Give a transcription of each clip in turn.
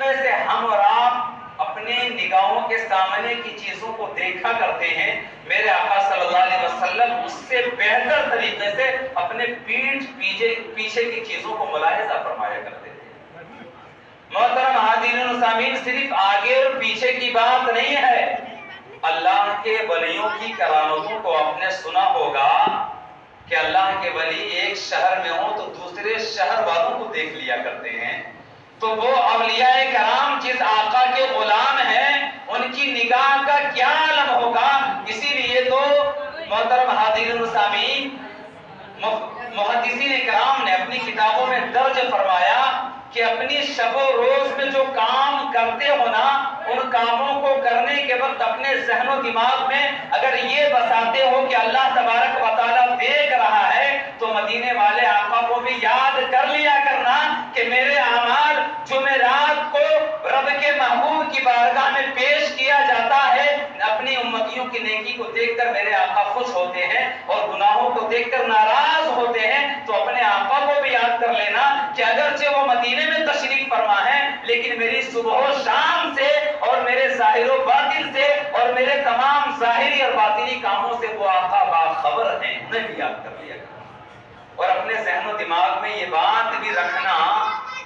میں سے ہم اور آپ اپنے نگاہوں کے سامنے کی چیزوں کو دیکھا کرتے ہیں، میرے آقا صلی اللہ علیہ وسلم اس سے بہتر طریقے سے اپنے پیچھے کی چیزوں کو ملاحظہ فرمایا کرتے تھے۔ محترم حاضرین و سامعین، صرف آگے اور پیچھے کی بات نہیں ہے، اللہ کے ولیوں کی کرامتوں کو آپ نے سنا ہوگا کہ اللہ کے ولی ایک شہر میں ہوں تو دوسرے شہر والوں کو دیکھ لیا کرتے ہیں۔ تو وہ اولیاء کرام جس آقا کے غلام ہیں، ان کی نگاہ کا کیا عالم ہوگا۔ اسی لیے تو محترم حاضرین و سامعین، محدثین کرام نے اپنی کتابوں میں درج فرمایا کہ اپنی شب و روز میں جو کام کرتے ہو نا، ان کاموں کو کرنے کے وقت اپنے ذہن و دماغ میں اگر یہ بساتے ہو کہ اللہ تبارک و تعالیٰ دیکھ رہا ہے، تو مدینے والے آقا کو بھی یاد کر لیا کرنا کہ میرے اعمال جمعرات کو رب کے محبوب کی بارگاہ میں پیش کیا جاتا ہے، اپنی امتیوں کی نیکی کو دیکھ کر میرے آقا خوش ہوتے ہیں اور گناہوں کو دیکھ کر ناراض ہوتے ہیں۔ تو اپنے آقا کو بھی یاد کر لینا کہ اگرچہ وہ مدینے میں تشریف فرما ہے، لیکن میری صبح و شام سے اور میرے ظاہر و باطن سے اور میرے تمام ظاہری اور باطنی کاموں سے وہ آقا باخبر ہیں، انہیں بھی یاد کر لیا کرنا۔ اور اپنے ذہن و دماغ میں یہ بات بھی رکھنا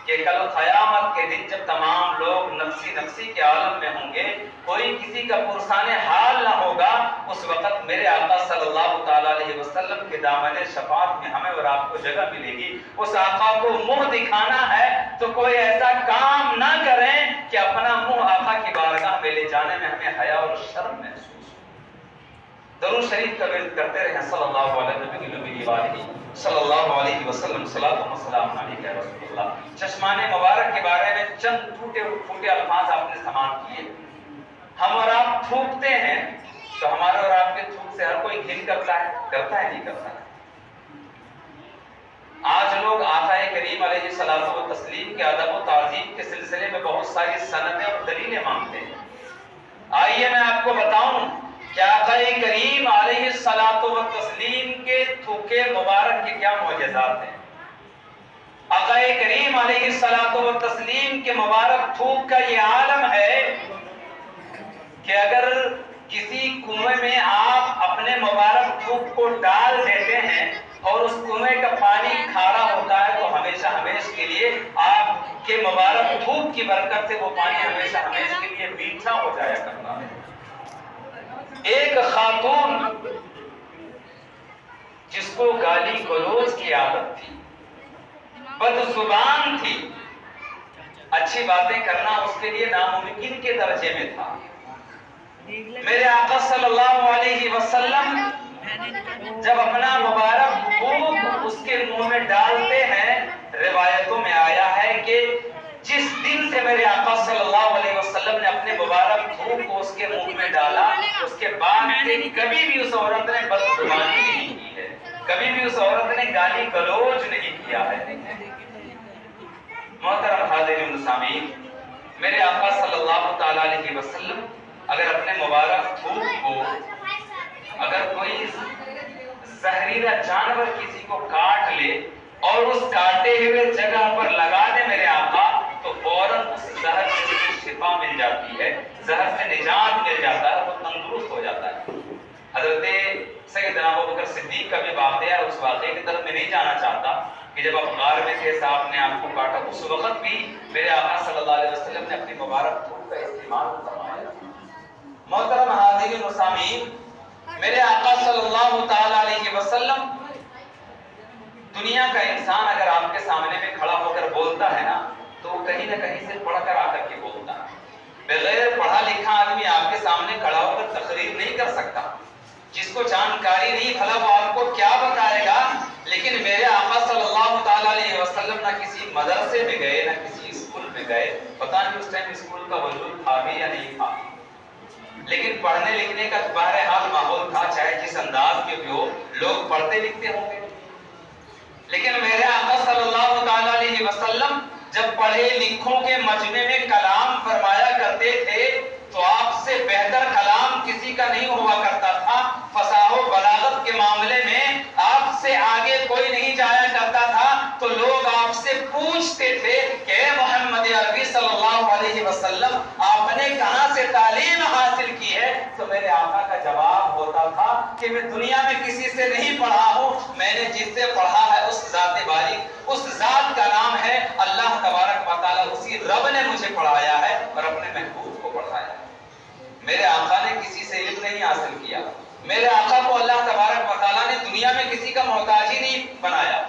کہ کل قیامت کے دن جب تمام لوگ نفسی کے عالم میں ہوں گے، کوئی کسی کا پرسان حال نہ ہوگا، اس وقت میرے آقا صلی اللہ تعالیٰ علیہ وسلم کے دامن شفاعت میں ہمیں اور آپ کو جگہ ملے گی۔ اس آقا کو منہ دکھانا ہے تو کوئی ایسا کام نہ کریں کہ اپنا منہ آقا کی بارگاہ میں لے جانے میں ہمیں حیا اور شرم محسوس ہو۔ درود شریف کا ورد کرتے رہیں، صلی اللہ علیہ صلی اللہ علیہ وسلم، صلاۃ و سلام علیک یا رسول اللہ۔ چشمان مبارک کے بارے میں چند ٹوٹے پھوٹے الفاظ آپ نے سماعت کیے۔ ہم اور آپ تھوکتے ہیں تو ہمارے اور آپ کے تھوک سے ہر کوئی گھن کرتا ہے نہیں کرتا ہے۔ آج لوگ آقا کریم علیہ الصلوۃ والتسلیم کے ادب و تعظیم کے سلسلے میں بہت ساری سندیں اور دلیلیں مانگتے ہیں۔ آئیے میں آپ کو بتاؤں کہ آقا کریم علیہ الصلوۃ والتسلیم کے تھوکے مبارک کے کیا معجزات ہیں۔ آقا کریم علیہ الصلوۃ والتسلیم کے مبارک تھوک کا یہ عالم ہے کہ اگر کسی کنویں میں آپ اپنے مبارک تھوک کو ڈال دیتے ہیں اور اس کنویں کا پانی کھارا ہوتا ہے تو ہمیشہ ہمیشہ کے لیے آپ کے مبارک تھوک کی برکت سے وہ پانی ہمیشہ ہمیشہ کے لیے میٹھا ہو جایا کرتا ہے۔ ایک خاتون جس کو گالی گلوچ کی عادت تھی، بد زبان تھی، اچھی باتیں کرنا اس کے لیے ناممکن کے درجے میں تھا، میرے آقا صلی اللہ علیہ وسلم جب اپنا مبارک تھوک اس کے منہ میں ڈالتے ہیں، روایتوں میں آیا ہے کہ جس دن سے میرے آقا صلی اللہ علیہ وسلم نے اپنے مبارک تھوک کو اس کے منہ میں ڈالا، اس کے بعد سے کبھی بھی اس عورت نے بدزبانی نہیں کی ہے، کبھی بھی اس عورت نے گالی گلوچ نہیں کیا ہے۔ محترم حاضرین و سامعین، میرے آقا صلی اللہ تعالیٰ علیہ وسلم اگر اپنے مبارک تھوک کو اگر کوئی زہریلا جانور کسی کو کاٹ لے اور اس کاٹے ہوئے جگہ پر لگا دے میرے آقا، تو فوراً اس زہر سے شفا مل جاتی ہے، زہر سے نجات مل جاتا ہے، وہ تندرست ہو جاتا ہے۔ حضرت سیدنا ابوبکر صدیق کا بھی واقعہ ہے، اس واقعے کی طرف میں نہیں جانا چاہتا کہ جب آپ غار میں تھے، صاحب نے آپ کو کاٹا، اس وقت بھی میرے آقا صلی اللہ علیہ وسلم نے اپنی مبارک تھوک کا استعمال فرمایا۔ محترم حاضرین و سامعین، میرے آقا صلی اللہ تعالیٰ علیہ وسلم، دنیا کا انسان اگر آپ کے سامنے میں کھڑا ہو کر بولتا ہے نا تو وہ کہیں نہ کہیں سے پڑھ کر آ کر کے بولتا ہے۔ بغیر پڑھا لکھا آدمی آپ کے سامنے کھڑا ہو کر تقریر نہیں کر سکتا، جس کو جانکاری نہیں بھلا وہ آپ کو کیا بتائے گا۔ لیکن میرے آقا صلی اللہ تعالیٰ علیہ وسلم نہ کسی مدرسے میں گئے نہ کسی اسکول میں گئے، پتہ نہیں اس ٹائم اسکول کا وجود تھا بھی یا نہیں تھا، لیکن پڑھنے لکھنے کا بہرحال ماحول تھا، چاہے جس انداز میں بھی ہو، لوگ پڑھتے لکھتے ہوں گے۔ لیکن میرے آقا صلی اللہ تعالیٰ علیہ وسلم جب پڑھے لکھوں کے مجمع میں کلام فرمایا کرتے تھے تو آپ سے بہتر کلام کسی کا نہیں ہوا کرتا تھا۔ فصاحت و بلاغت کے معاملے میں آپ سے آگے کوئی نہیں جایا کرتا تھا، تو لوگ آپ سے پوچھتے تھے کہ اے محمد عربی صلی اللہ علیہ وسلم آپ نے کہاں سے تعلیم حاصل کی ہے؟ تو میرے آقا کا جواب ہوتا تھا کہ میں دنیا میں کسی سے نہیں پڑھا ہوں، میں نے جس سے پڑھا ہے اس ذات باری، اس ذات کا نام ہے اللہ تبارک و تعالیٰ، اسی رب نے مجھے پڑھایا ہے اور اپنے محبوب کو پڑھایا ہے۔ میرے آقا نے کسی سے علم نہیں حاصل کیا، میرے آقا کو اللہ تبارک و تعالیٰ نے دنیا میں کسی کا محتاج ہی نہیں بنایا،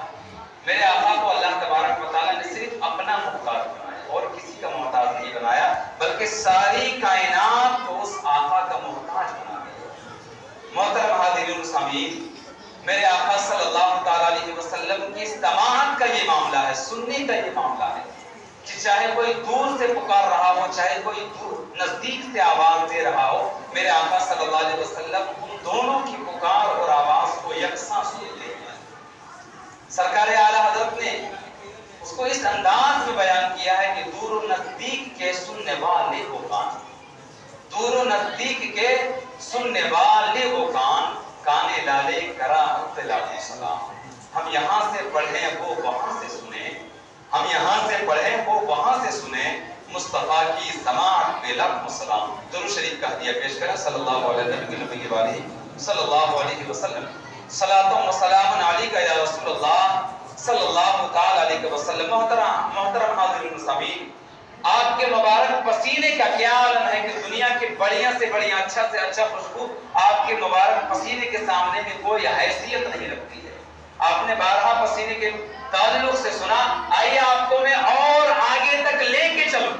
میرے آقا کو اللہ تبارک و تعالیٰ نے صرف اپنا محتاج بنایا اور کسی کا محتاج نہیں بنایا، بلکہ ساری کائنات کو اس آقا کا محتاج بنا دیا۔ محترم حاضرین سامعین، میرے آقا صلی اللہ تعالیٰ علیہ وسلم کی سماعت کا یہ معاملہ ہے، سننے کا یہ معاملہ ہے کہ چاہے کوئی دور سے پکار رہا ہو، چاہے کوئی دور نزدیک سے آواز دے رہا ہو، میرے آقا صلی اللہ علیہ وسلم ان دونوں کی پکار اور آواز کو یکساں سنتے ہیں۔ سرکار اعلیٰ حضرت نے اس کو اس انداز میں بیان کیا ہے کہ دور و نزدیک کے سننے والے وہ کان، دور و نزدیک کے سننے والے وہ کان، کانے لالے کرا اطلاع سلام۔ ہم یہاں سے پڑھیں وہ وہاں سے سنیں، ہم یہاں سے پڑھیں وہ وہاں سے سنیں، مصطفیٰ کی سماعت پہ لاکھوں سلام۔ درود شریف کا ہدیہ پیش کریں صلی اللہ علیہ وآلہ صلی اللہ علیہ وسلم۔ صلاۃ و سلام علیک یا رسول اللہ صلی اللہ تعالی علیہ وسلم۔ محترم حاضرین سامعین، آپ کے مبارک پسینے کا کیا عالم ہے کہ دنیا کے بڑیاں سے بڑیاں، اچھا سے اچھا خوشبو آپ کے مبارک پسینے کے سامنے میں کوئی حیثیت نہیں رکھتی ہے۔ آپ نے بارہا پسینے کے تعلق سے سنا، آئیے آپ کو میں اور آگے تک لے کے چلوں۔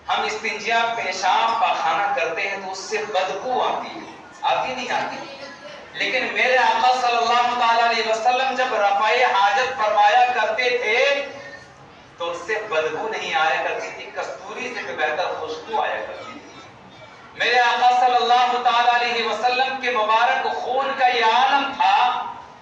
ہم استنجا پیشاب پاخانہ کرتے ہیں تو اس سے بدبو آتی ہے، آتی نہیں آتی، لیکن میرے آقا صلی اللہ تعالی علیہ وسلم جب رفع حاجت فرمایا کرتے تھے تو اس سے بدبو نہیں آیا کرتی تھی، کستوری سے بھی بہتر خوشبو آیا کرتی تھی۔ میرے آقا صلی اللہ تعالی علیہ وسلم کے مبارک خون کا یہ عالم تھا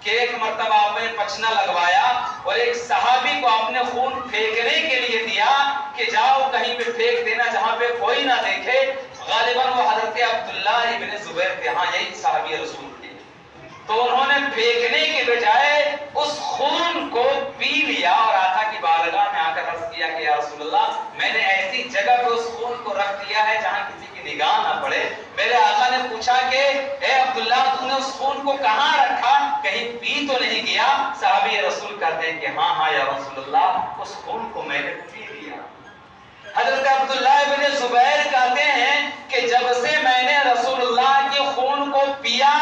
کہ ایک مرتبہ آپ نے پچنا لگوایا اور ایک صحابی کو آپ نے خون پھینکنے کے لیے دیا کہ جاؤ کہیں پہ پھینک دینا جہاں پہ کوئی نہ دیکھے۔ غالباً وہ حضرت عبداللہ ابن زبیر تھے، ہاں یہی صحابی رسول تھے، تو انہوں نے پھینکنے کے بجائے اس خون کو پی لیا اور آقا کی بارگاہ میں آ کر عرض کیا کہ یا رسول اللہ، میں نے ایسی جگہ پہ اس خون کو رکھ دیا ہے جہاں کسی کی نگاہ نہ پڑے۔ میرے آقا نے پوچھا کہ اے عبداللہ، تو نے اس خون کو کہاں رکھا، کہیں پی تو نہیں گیا؟ صحابی رسول کہتے ہیں کہ ہاں ہاں یا رسول اللہ، اس خون کو میں نے پی لیا۔ حضرت عبداللہ ابن زبیر کہتے ہیں کہ جب سے میں نے رسول اللہ کے خون کو پیا،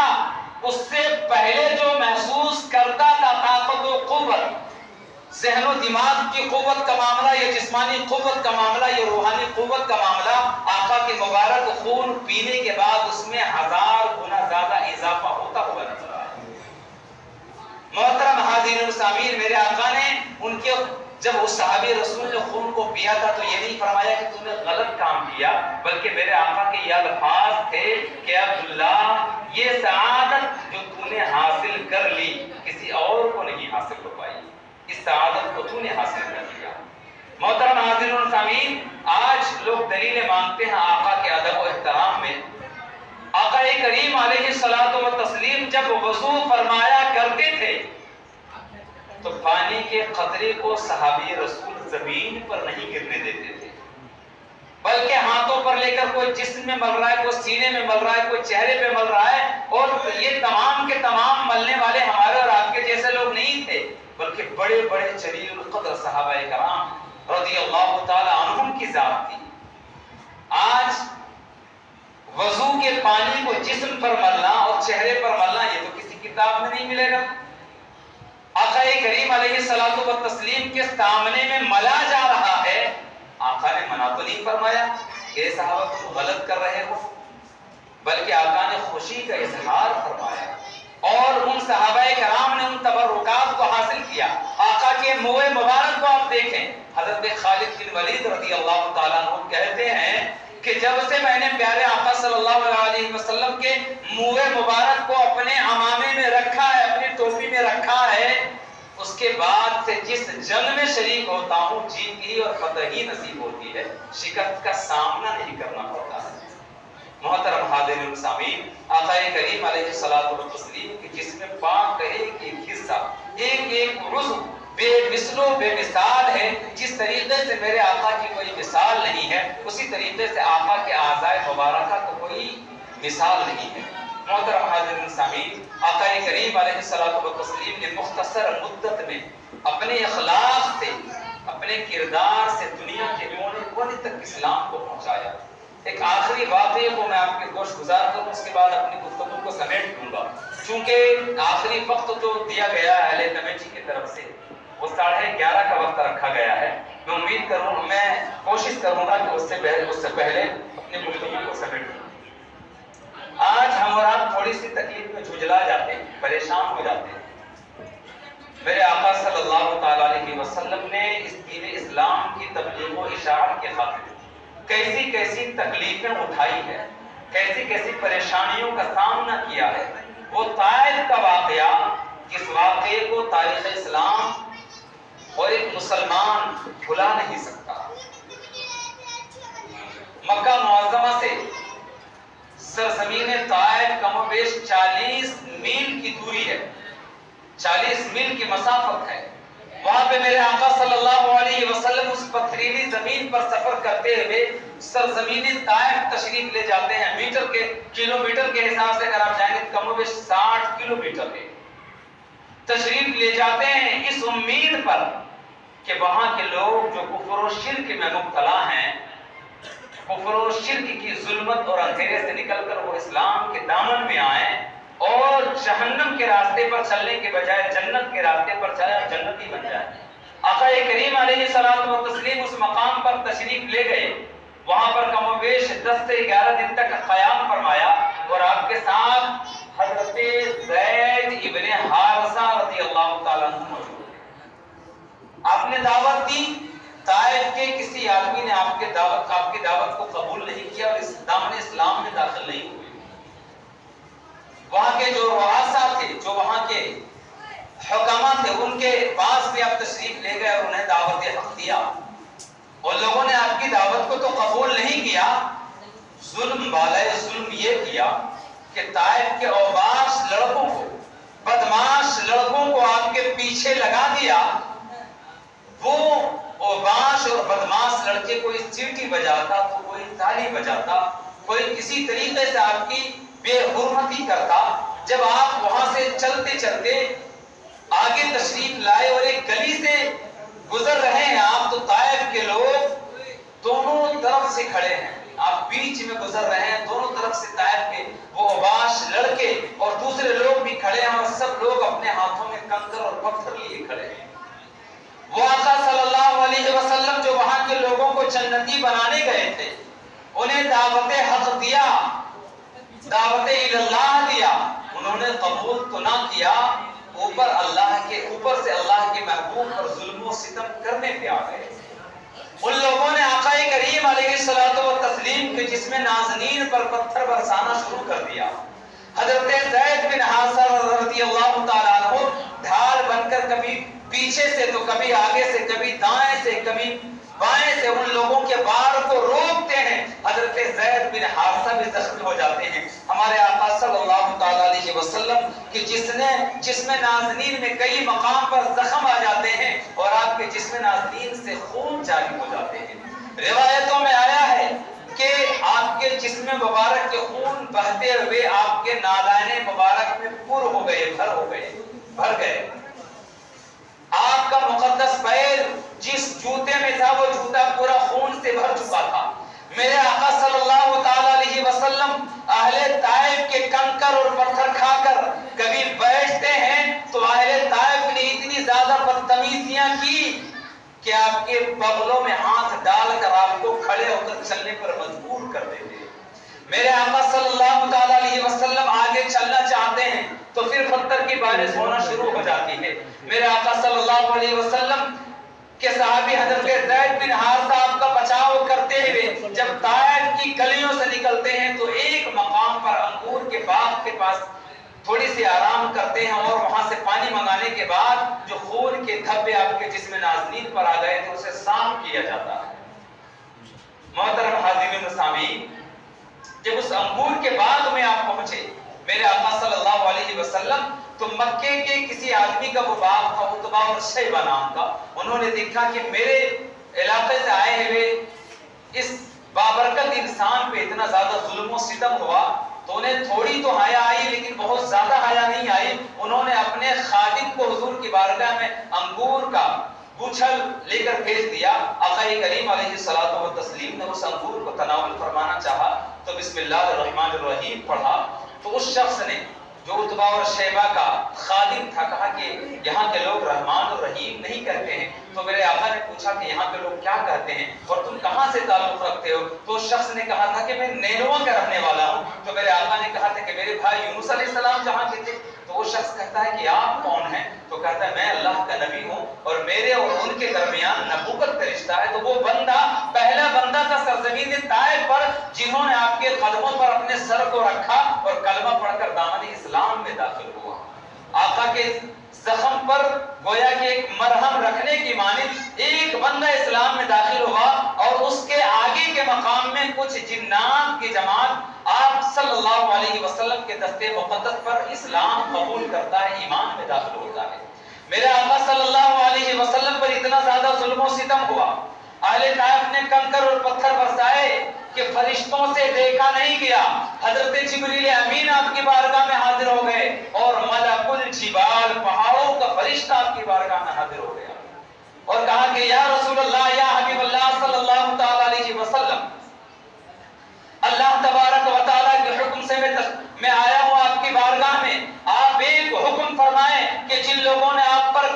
اس سے پہلے جو محسوس کرتا تھا طاقت و قوت، ذہن و دماغ کی قوت کا معاملہ، یہ جسمانی قوت کا معاملہ، یہ روحانی قوت کا معاملہ، آقا کے مبارک خون پینے کے بعد اس میں 1000 گنا زیادہ اضافہ ہوتا ہوا نظر آیا۔ محترم حاضرین سامعین، میرے آقا نے ان کے جب اس صحابی رسول نے خون کو پیا تھا تو یہ نہیں فرمایا کہ تم نے غلط کام کیا، بلکہ میرے آقا کے یہ الفاظ تھے کہ عبداللہ، یہ سعادت جو تو نے حاصل کر لی کسی اور کو نہیں حاصل ہو پائی، اس سعادت کو تو نے حاصل کر لیا۔ محترم حاضرین سامعین، آج لوگ دلیلیں مانگتے ہیں آقا کے ادب و احترام میں۔ آقا کریم علیہ الصلوۃ والتسلیم جب وضو فرمایا کرتے تھے تو پانی کے قطرے کو صحابی رسول زمین پر نہیں گرنے دیتے تھے، بلکہ ہاتھوں پر لے کر کوئی جسم میں مل رہا ہے، کوئی سینے میں مل رہا ہے، کوئی چہرے پہ مل رہا ہے، اور یہ تمام کے تمام ملنے والے ہمارے اور آپ کے جیسے لوگ نہیں تھے، بلکہ بڑے بڑے جلیل القدر صحابہ کرام رضی اللہ تعالی عنہم کی ذات تھی۔ آج وضو کے پانی کو جسم پر ملنا اور چہرے پر ملنا یہ تو کسی کتاب میں نہیں ملے گا۔ آقا کریم علیہ الصلوۃ والتسلیم کے سامنے میں ملا جا رہا ہے، آقا نے منع تو نہیں فرمایا کہ صحابہ تم غلط کر رہے ہو، بلکہ آقا نے خوشی کا اظہار فرمایا اور ان صحابہ کرام نے ان تبرکات کو حاصل کیا۔ آقا کے منہ مبارک کو آپ دیکھیں، حضرت خالد بن ولید رضی اللہ تعالیٰ عنہ کہتے ہیں کہ جب سے میں نے پیارے آقا صلی اللہ علیہ وسلم کے منہ مبارک کو اپنے عمامے میں رکھا ہے، اپنی ٹوپی میں رکھا ہے، اس کے بعد سے جس جنگ میں شریک ہوتا ہوں جیت ہی اور فتح ہی نصیب ہوتی ہے، شکست کا سامنا نہیں کرنا پڑتا ہے۔ محترم حاضرین سامعین، آقا کریم علیہ الصلوۃ والتسلیم کے جسم پاک کا ایک ایک حصہ، ایک ایک عضو بے مثل و بے مثال ہے. جس طریقے سے میرے آقا کی کوئی مثال نہیں ہے اسی طریقے سے آقا کے اعضائے مبارکہ کو کوئی مثال نہیں ہے. محترم حاضرین سامعین، آقا کریم علیہ الصلوۃ والتسلیم نے مختصر مدت میں اپنے اخلاق سے، اپنے کردار سے دنیا کے کونے کونے تک اسلام کو پہنچایا. ایک آخری واقعے کو میں آپ کے گوش گزار کروں، اس کے بعد اپنی گفتگو کو سمیٹ دوں گا. چونکہ آخری وقت جو دیا گیا ہے اہل کمیٹی کی طرف سے وہ 11:30 کا وقت رکھا گیا ہے. میں کوشش کروں گا کہ اس سے پہلے اپنی گفتگو کو سمیٹ دوں. آج ہم اور آپ تھوڑی سی تکلیف میں جھجلا جاتے ہیں، پریشان ہو جاتے ہیں. میرے آقا صلی اللہ تعالیٰ علیہ وسلم نے اس دین اسلام کی تبلیغ و اشاعت کے خاطر کیسی کیسی تکلیفیں اٹھائی ہے، کیسی کیسی پریشانیوں کا سامنا کیا ہے. وہ طائف کا واقعہ، جس واقعے کو تاریخ اسلام اور ایک مسلمان بھلا نہیں سکتا. مکہ معظمہ سے سرزمین طائف کم و بیش 40 میل کی دوری ہے، 40 میل کی مسافت ہے. وہاں پہ میرے آقا صلی اللہ علیہ وسلم اس پتھریلی زمین پر سفر کرتے ہوئے سرزمین طائف تشریف لے جاتے ہیں. کلومیٹر کے حساب سے اگر آپ جائیں گے کم و بیش 60 کلومیٹر کے تشریف لے جاتے ہیں، اس امید پر کہ وہاں کے لوگ جو کفر و شرک میں مبتلا ہیں، کفر و شرک کی ظلمت اور اندھیرے سے نکل کر وہ اسلام کے دامن میں آئیں اور جہنم کے راستے پر چلنے کے بجائے جنت کے راستے پر چلے اور جنتی بن جائے. آقا کریم علیہ الصلوۃ والتسلیم اس مقام پر تشریف لے گئے. وہاں پر کم و بیش 10 سے 11 دن تک قیام فرمایا اور آپ کے ساتھ حضرت زید ابن حارثہ رضی اللہ تعالیٰ عنہ موجود تھے. آپ نے دعوت دی، طائف کے کسی آدمی نے آپ کی دعوت کو قبول نہیں کیا اور دامن اسلام میں داخل نہیں ہوئے. وہاں کے جو رؤساء تھے، جو وہاں کے حکما تھے، ان کے پاس بھی آپ تشریف لے گئے اور انہیں دعوت حق دیا. اور لوگوں نے آپ کی دعوت کو تو قبول نہیں کیا، ظلم بالائے ظلم یہ کیا کہ طائف کے اوباش لڑکوں کو، بدماش لڑکوں کو آپ کے پیچھے لگا دیا. وہ اوباش اور بدماش لڑکے کوئی سیٹی بجاتا تو کوئی تالی بجاتا، کوئی کسی طریقے سے آپ کی بے حرمتی کرتا. جب آپ وہاں سے چلتے چلتے آگے تشریف لائے اور ایک گلی سے گزر رہے ہیں آپ، تو طائف کے لوگ دونوں طرف سے کھڑے ہیں، آپ بیچ میں گزر رہے ہیں، دونوں طرف سے طائف کے وہ اوباش لڑکے اور دوسرے لوگ بھی کھڑے ہیں اور سب لوگ اپنے ہاتھوں میں کنکر اور پتھر لیے کھڑے ہیں. وہ آقا صلی اللہ علیہ وسلم جو وہاں کے لوگوں کو جنتی بنانے گئے تھے، انہیں دعوت حق دیا، دعوت اللہ دیا، انہوں نے قبول تو نہ کیا، اوپر سے اللہ کے محبوب پر ظلم و ستم کرنے پہ آ گئے. ان لوگوں نے آقا کریم علیہ الصلوۃ والتسلیم کے جسم نازنین پر پتھر برسانا شروع کر دیا. حضرت زید بن حارثہ رضی اللہ تعالیٰ عنہ ڈھال بن کر کبھی پیچھے سے تو کبھی آگے سے، کبھی دائیں سے کبھی بائیں سے ان لوگوں کے وار کو روکتے ہیں. حضرت زید بن حارثہ بھی زخمی ہو جاتے ہیں. ہمارے آقا صلی اللہ تعالیٰ علیہ وسلم کہ جسم نازنین میں کئی مقام پر زخم آ جاتے ہیں اور آپ کے جسم نازنین سے خون جاری ہو جاتے ہیں. روایتوں میں آیا ہے کہ آپ کے جسم مبارک کے خون بہتے ہوئے آپ کے نالائن مبارک میں بھر گئے. آپ کا مقدس پیر جس جوتے میں تھا وہ جوتا پورا خون سے بھر چکا تھا. میرے آقا صلی اللہ تعالی علیہ وسلم اہل طائف کے کنکر اور پتھر کھا کر کبھی بیٹھتے ہیں تو اہل طائف نے اتنی زیادہ بدتمیزیاں کی کہ آپ کے بغلوں میں ہاتھ ڈال کر آپ کو کھڑے ہو کر چلنے پر مجبور کر دیتے. میرے آقا صلی اللہ تعالی علیہ وسلم آگے چلنا چاہتے ہیں تو پھر پتھر کی بارش ہونا شروع ہو جاتی ہے. میرے آقا صلی اللہ علیہ وسلم کے صحابی حضرت زید بن حارثہ آپ کا بچاؤ کرتے ہوئے جب طائف کی گلیوں سے نکلتے ہیں تو ایک مقام پر انگور کے باغ کے پاس تھوڑی سی آرام کرتے ہیں اور وہاں سے پانی منگانے کے بعد جو خون کے دھبے آپ کے جسم نازنین پر آ گئے تھے اسے صاف کیا جاتا ہے. محترم حاضرین و سامعین، جب اس انگور کے باغ میں آپ پہنچے، میرے آقا صلی اللہ علیہ وسلم تو مکے کے کسی آدمی کا وہ باغ تھا عتبہ اور شیبہ نام کا. انہوں نے دیکھا کہ میرے علاقے سے آئے ہوئے اس بابرکت انسان پہ اتنا زیادہ ظلم و ستم ہوا تو انہیں تھوڑی تو حیا آئی لیکن بہت زیادہ حیا نہیں آئی. انہوں نے اپنے خادم کو حضور کی بارگاہ میں انگور کا گچھل لے کر بھیج دیا. آقا کریم علیہ الصلوۃ والتسلیم نے اس انگور کو تناول فرمانا چاہا تو بسم اللہ الرحمن الرحیم پڑھا تو اس شخص نے جو عتبہ اور شیبہ کا خادم تھا کہا کہ یہاں کے لوگ رحمان اور رحیم نہیں کہتے ہیں. تو میرے آقا نے پوچھا کہ یہاں کے لوگ کیا کہتے ہیں اور تم کہاں سے تعلق رکھتے ہو؟ تو اس شخص نے کہا تھا کہ میں نینوا کا رہنے والا ہوں. تو میرے آقا نے کہا تھا کہ میرے بھائی یونس علیہ السلام جہاں کے تھے. تو وہ شخص کہتا ہے کہ آپ کون ہیں؟ تو کہتا ہے میں اللہ کا نبی ہوں اور میرے اور ان کے درمیان نبوت کا رشتہ ہے. تو وہ بندہ پہلا بندہ تھا سرزمین طائف پر جنہوں نے آپ کے قدموں پر اپنے سر کو رکھا اور کلمہ پڑھ کر دامن اسلام میں داخل ہوا. آقا کے زخم پر گویا کہ ایک مرہم رکھنے کی مانند ایک بندہ اسلام میں داخل ہوا اور اس کے آگے کے مقام میں کچھ جنات کی جماعت آپ صلی اللہ علیہ وسلم کے دستے مقدس پر اسلام قبول کرتا ہے، ایمان میں داخل ہوتا ہے. میرے آقا صلی اللہ علیہ وسلم پر اتنا زیادہ ظلم و ستم ہوا، اہل طائف نے کنکر اور پتھر برسائے کہ فرشتوں سے دیکھا نہیں گیا. حضرت جبریل امین آپ کی بارگاہ میں حاضر ہو گئے اور ملک الجبال پہاڑوں کا فرشتہ آپ کی بارگاہ میں حاضر ہو گیا اور کہا کہ یا رسول اللہ یا حبیب اللہ صلی اللہ تعالی علیہ وسلم، اللہ تبارک و تعالیٰ کے حکم سے میں آیا ہوں آپ کی بارگاہ میں. آپ ایک حکم فرمائیں کہ جن لوگوں نے آپ پر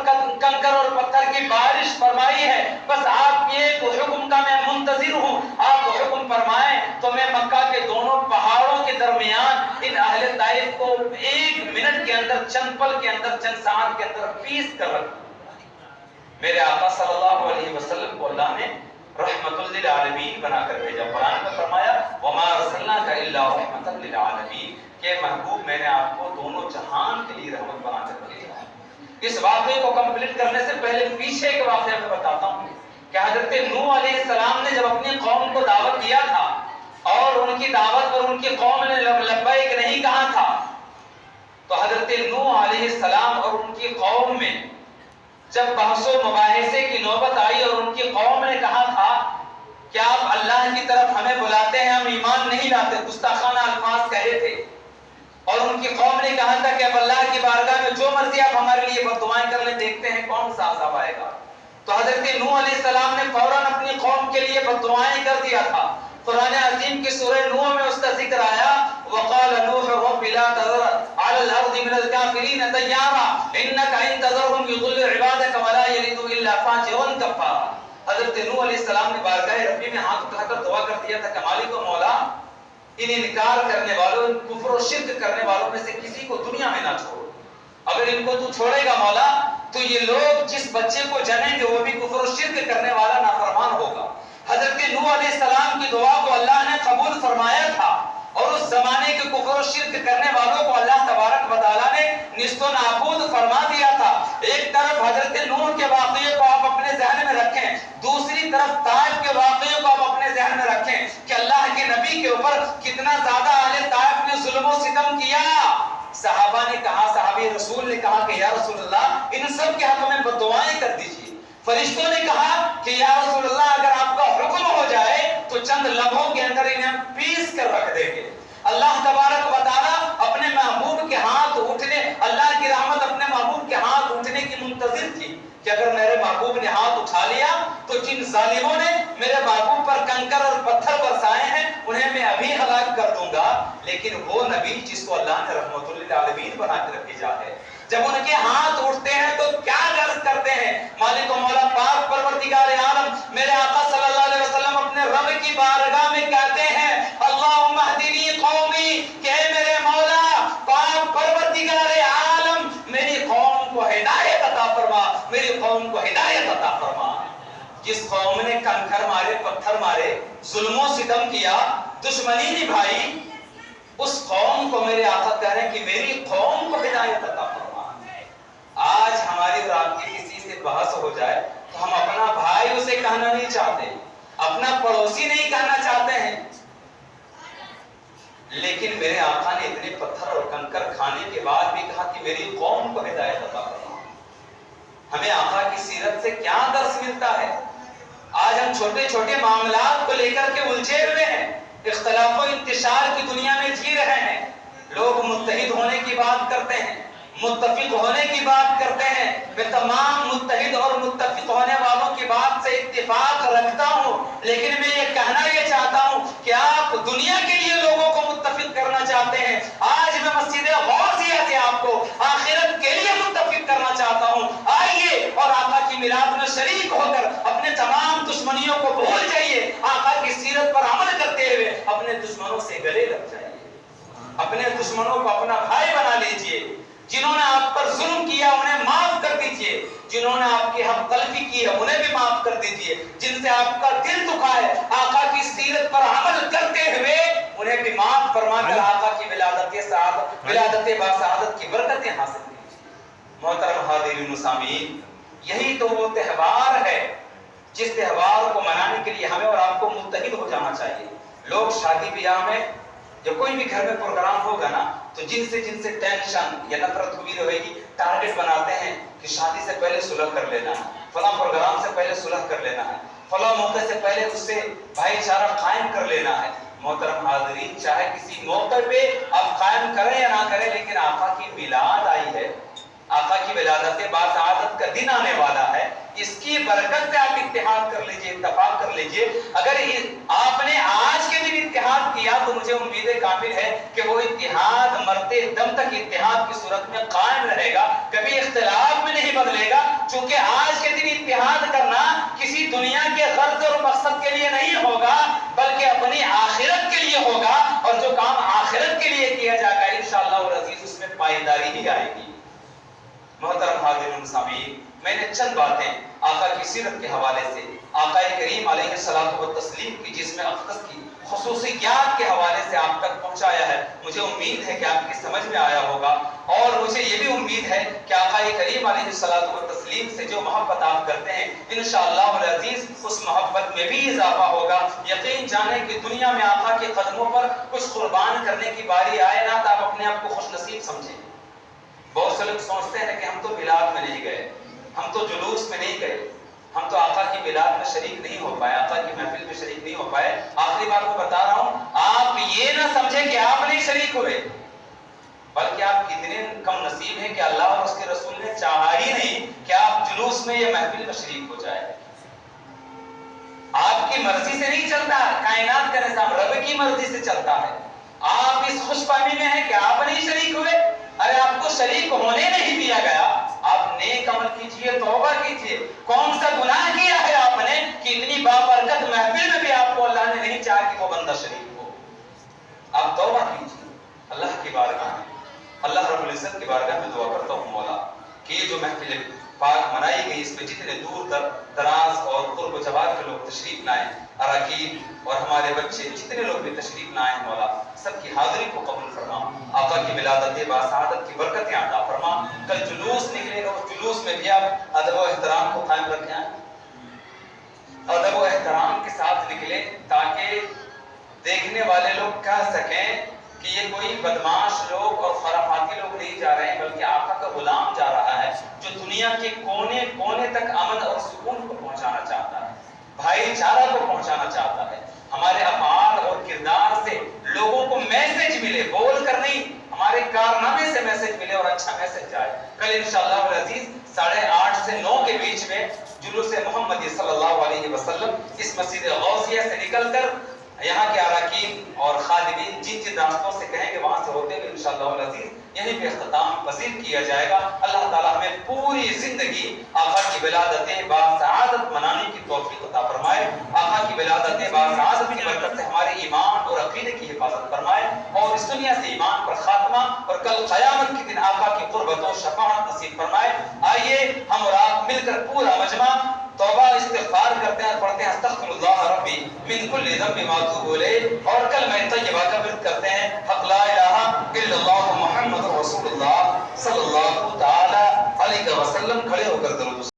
کنکر اور پتھر کی بارش فرمائی ہے بس آپ کے ایک حکم کا میں منتظر ہوں. آپ حکم فرمائیں تو میں مکہ کے دونوں پہاڑوں کے درمیان ان اہل طائف کو ایک منٹ کے اندر، چند پل کے اندر، چند ساعت کے اندر پیس کر رکھ دوں. میرے آقا صلی اللہ علیہ وسلم کو اللہ نے رحمت للعالمین بنا کر بھیجا. قرآن میں فرمایا وما ارسلناک الا رحمت للعالمین کہ محبوب میں نے آپ کو دونوں جہان کے لیے رحمت بنا کر بھیجا. اس واقعے کو کمپلیٹ کرنے سے پہلے پیچھے کے واقعے میں بتاتا ہوں کہ حضرت نوح علیہ السلام نے جب اپنی قوم کو دعوت دیا تھا اور ان کی دعوت پر ان کی قوم نے لبیک نہیں کہا تھا تو حضرت نوح علیہ السلام اور ان کی قوم میں جب بحث و مباحثے کی نوبت آئی اور ان کی قوم نے کہا تھا کہ آپ اللہ کی طرف ہمیں بلاتے ہیں، ہم ایمان نہیں لاتے، گستاخانہ الفاظ کہے تھے. اور ان کی قوم نے کہا تھا کہ اب اللہ کی بارگاہ میں جو مرضی آپ ہمارے لیے بددعائیں کر لیں، دیکھتے ہیں کون سا عذاب آئے گا. تو حضرت نوح علیہ السلام نے فوراً اپنی قوم کے لیے بددعائیں کر دیا تھا. قرآن عظیم کی سورہ نوح میں اس کا ذکر آیا وقال نوح رب لا تذر على الارض من الكافرين ديارا انك ان تذرهم يضل عبادك ولا يلد الا فاجرا كفارا. حضرت نوح علیہ السلام نے بارگاہ ربی میں ہاتھ اٹھا کر دعا کر دیا تھا کہ مالک و مولا ان انکار کرنے والوں، ان کفر و شرک کرنے والوں میں سے کسی کو دنیا میں نہ چھوڑ. اگر ان کو تو چھوڑے گا مولا تو یہ لوگ جس بچے کو جنیں گے وہ بھی کفر و شرک کرنے والا نافرمان ہوگا. حضرت نوح علیہ السلام کی دعا کو اللہ نے قبول فرمایا تھا اور اس زمانے کے کفر و شرک کرنے والوں کو اللہ تبارک و تعالیٰ نے نیست و نابود فرما دیا تھا. ایک طرف حضرت نوح کے واقعے کو آپ اپنے ذہن میں رکھیں، دوسری طرف طائف کے واقعے کو آپ اپنے ذہن میں رکھیں کہ اللہ کے نبی کے اوپر کتنا زیادہ اہل طائف نے ظلم و ستم کیا. صحابہ نے کہا، صحابی رسول نے کہا کہ یا رسول اللہ ان سب کے حق میں بددعائیں کر دیجیے. فرشتوں نے کہا کہ یا رسول اللہ اگر آپ کا حکم ہو جائے تو چند لمحوں کے اندر انہیں پیس کر رکھ دیں گے. اللہ تبارک و تعالیٰ اپنے محبوب کے ہاتھ اٹھنے، اللہ کی رحمت اپنے محبوب کے ہاتھ اٹھنے کی منتظر تھی کہ اگر میرے محبوب نے ہاتھ اٹھا لیا تو جن ظالموں نے میرے محبوب پر کنکر اور پتھر برسائے ہیں انہیں میں ابھی ہلاک کر دوں گا. لیکن وہ نبی جس کو اللہ نے رحمت للعالمین بنا کر بھیجا ہے، جب ان کے ہاتھ اٹھتے ہیں تو کیا غرض کرتے ہیں؟ مالک و مولا پاک پروردگار عالم میرے آقا صلی اللہ علیہ وسلم اپنے رب کی بارگاہ میں کہتے ہیں اللہم اہدنی قومی کہ میرے مولا پاک پروردگار عالم میری قوم کو ہدایت عطا فرما، میری قوم کو ہدایت عطا فرما. جس قوم نے کنکر مارے، پتھر مارے، ظلم و ستم کیا، دشمنی نبھائی، اس قوم کو میرے آقا کہہ رہے ہیں کہ میری قوم کو ہدایت عطا فرما. آج ہماری اور آپ کی کسی سے بحث ہو جائے تو ہم اپنا بھائی اسے کہنا نہیں چاہتے، اپنا پڑوسی نہیں کہنا چاہتے ہیں. لیکن میرے آقا نے اتنے پتھر اور کنکر کھانے کے بعد بھی کہا کہ میری قوم کو ہدایت عطا فرما۔ ہمیں آقا کی سیرت سے کیا درس ملتا ہے؟ آج ہم چھوٹے چھوٹے معاملات کو لے کر کے الجھے ہوئے ہیں، اختلاف و انتشار کی دنیا میں جی رہے ہیں۔ لوگ متحد ہونے کی بات کرتے ہیں، متفق ہونے کی بات کرتے ہیں۔ میں تمام متحد اور متفق ہونے والوں کی بات سے اتفاق رکھتا ہوں، لیکن میں یہ کہنا یہ چاہتا ہوں کہ آپ دنیا کے لیے لوگوں کو متفق کرنا چاہتے ہیں، آج میں مسجد غوثیہ سے آپ کو آخرت کے لیے متفق کرنا چاہتا ہوں۔ آئیے اور آقا کی میلاد میں شریک ہو کر اپنے تمام دشمنیوں کو بھول جائیے، آقا کی سیرت پر عمل کرتے ہوئے اپنے دشمنوں سے گلے لگ جائیے، اپنے دشمنوں کو اپنا بھائی بنا لیجئے۔ جنہوں نے آپ پر ظلم کیا انہیں معاف کر دیجئے، جنہوں نے آپ کی حق تلفی کی ہے انہیں بھی معاف کر دیجئے، جن سے آپ کا دل دکھا ہے آقا کی سیرت پر عمل کرتے ہوئے انہیں بھی معاف فرما کر آقا کی ولادت باسعادت کی برکتیں حاصل کیجئے۔ محترم حاضرین و سامعین، یہی تو وہ تہوار ہے جس تہوار کو منانے کے لیے ہمیں اور آپ کو متحد ہو جانا چاہیے۔ لوگ شادی بیاہ میں جب کوئی بھی گھر میں پروگرام ہوگا نا تو جن سے ٹینشن یا نفرت ہوئی رہے گی، ٹارگٹ بناتے ہیں کہ شادی سے پہلے صلح کر لینا ہے، فلاں پروگرام سے پہلے صلح کر لینا ہے، فلاں موقع سے پہلے اس سے بھائی چارہ قائم کر لینا ہے۔ محترم حاضرین، چاہے کسی موقع پہ آپ قائم کریں یا نہ کریں، لیکن آقا کی میلاد آئی ہے، آقا کی ولادت باسعادت کا دن آنے والا ہے، اس کی برکت سے آپ اتحاد کر لیجئے، اتفاق کر لیجئے۔ اگر آپ نے آج کے دن اتحاد کیا تو مجھے امید کامل ہے کہ وہ اتحاد مرتے دم تک اتحاد کی صورت میں قائم رہے گا، کبھی اختلاف میں نہیں بدلے گا، چونکہ آج کے دن اتحاد کرنا کسی دنیا کے غرض اور مقصد کے لیے نہیں ہوگا بلکہ اپنی آخرت کے لیے ہوگا، اور جو کام آخرت کے لیے کیا جائے گا انشاءاللہ العزیز اس میں پائیداری ہی آئے گی۔ محترم حاضرین و سامعین، میں نے چند باتیں آقا کی سیرت کے حوالے سے، آقا کریم علیہ الصلوۃ والتسلیم کی جسم اقدس کی خصوصیات کے حوالے سے آپ تک پہنچایا ہے۔ مجھے امید ہے کہ آپ کی سمجھ میں آیا ہوگا، اور مجھے یہ بھی امید ہے کہ آقا کریم علیہ الصلوۃ والتسلیم سے جو محبت آپ کرتے ہیں انشاءاللہ العزیز اس محبت میں بھی اضافہ ہوگا۔ یقین جانیں کہ دنیا میں آقا کے قدموں پر کچھ قربان کرنے کی باری آئے نا تو آپ اپنے آپ کو خوش نصیب سمجھیں۔ بہت سے لوگ سوچتے ہیں کہ ہم تو میلاد میں نہیں گئے، ہم تو جلوس میں نہیں گئے، ہم تو آقا کی میلاد میں شریک نہیں ہو پائے، آقا کی محفل میں شریک نہیں ہو پائے۔ آخری بات میں بتا رہا ہوں، آپ یہ نہ سمجھیں کہ آپ نہیں شریک ہوئے، بلکہ آپ کتنے کم نصیب ہیں کہ اللہ اور اس کے رسول نے چاہا ہی نہیں کہ آپ جلوس میں یا محفل میں شریک ہو جائے۔ آپ کی مرضی سے نہیں چلتا کائنات کا نظام، رب کی مرضی سے چلتا ہے۔ آپ اس خوش فہمی میں ہیں کہ آپ نہیں شریک ہوئے، ارے آپ کو شریک ہونے نہیں دیا گیا۔ آپ نیک عمل کیجئے، توبہ کیجئے، کون سا گناہ کیا ہے آپ نے کہ اتنی بابرکت محفل میں بھی آپ کو اللہ نے نہیں چاہا کہ وہ بندہ شریک ہو۔ آپ توبہ کیجئے اللہ کی بارگاہ میں، اللہ رب العزت کی بارگاہ میں دعا کرتا ہوں مولا کہ یہ جو محفل پاک منائی گئی اس میں جتنے دور دراز اور قرب و جوار کے لوگ تشریف لائیں، اراکین اور ہمارے بچے جتنے لوگ بھی تشریف لائیں مولا سب کی حاضری کو قبول فرما، آقا کی ولادت باسعادت کی برکتیں عطا فرما۔ کل جلوس نکلے گا، اس جلوس میں بھی آپ ادب و احترام کو قائم رکھیں، ادب و احترام کے ساتھ نکلیں تاکہ دیکھنے والے لوگ کہہ سکیں کہ یہ کوئی بدماش لوگ اور خرافاتی لوگ نہیں جا رہے ہیں بلکہ آقا کا غلام جا رہا ہے جو دنیا کے کونے کونے تک امن اور سکون کو پہنچانا چاہتا ہے، بھائی چارہ کو پہنچانا چاہتا ہے۔ ہمارے افعال اور کردار سے لوگوں کو میسج ملے، بول کر نہیں، ہمارے کارنامے سے میسج ملے اور اچھا میسج جائے۔ کل انشاءاللہ العزیز 8:30 سے 9 کے بیچ میں جلوس محمدی صلی اللہ علیہ وسلم اس مسجد غوثیہ سے نکل کر یہاں کے اراکین اور خادمین جن جن راستوں سے کہیں گے وہاں سے ہوتے ہوئے انشاءاللہ العزیز یہیں پہ اختتام پذیر کیا جائے گا۔ اللہ تعالیٰ ہمیں پوری زندگی آقا کی ولادت باسعادت منانے کی توفیق عطا فرمائے، آقا کی ولادت باسعادت کی برکت سے ہمارے ایمان اور عقیدے کی حفاظت فرمائے، اور اس دنیا سے ایمان پر خاتمہ اور کل قیامت کے دن آقا کی قربت و شفاعت نصیب فرمائے۔ آئیے ہم اور آپ مل کر پورا مجمع توبہ استغفار کرتے ہیں اور پڑھتے ہیں استغفر اللہ ربی من کل ذنب ما اتوب الیہ، اور کلمہ طیبہ کا ورد کرتے ہیں حق لا الہ الا اللہ محمد رسول اللہ صلی اللہ تعالی علیہ وسلم۔ کھڑے ہو کر درود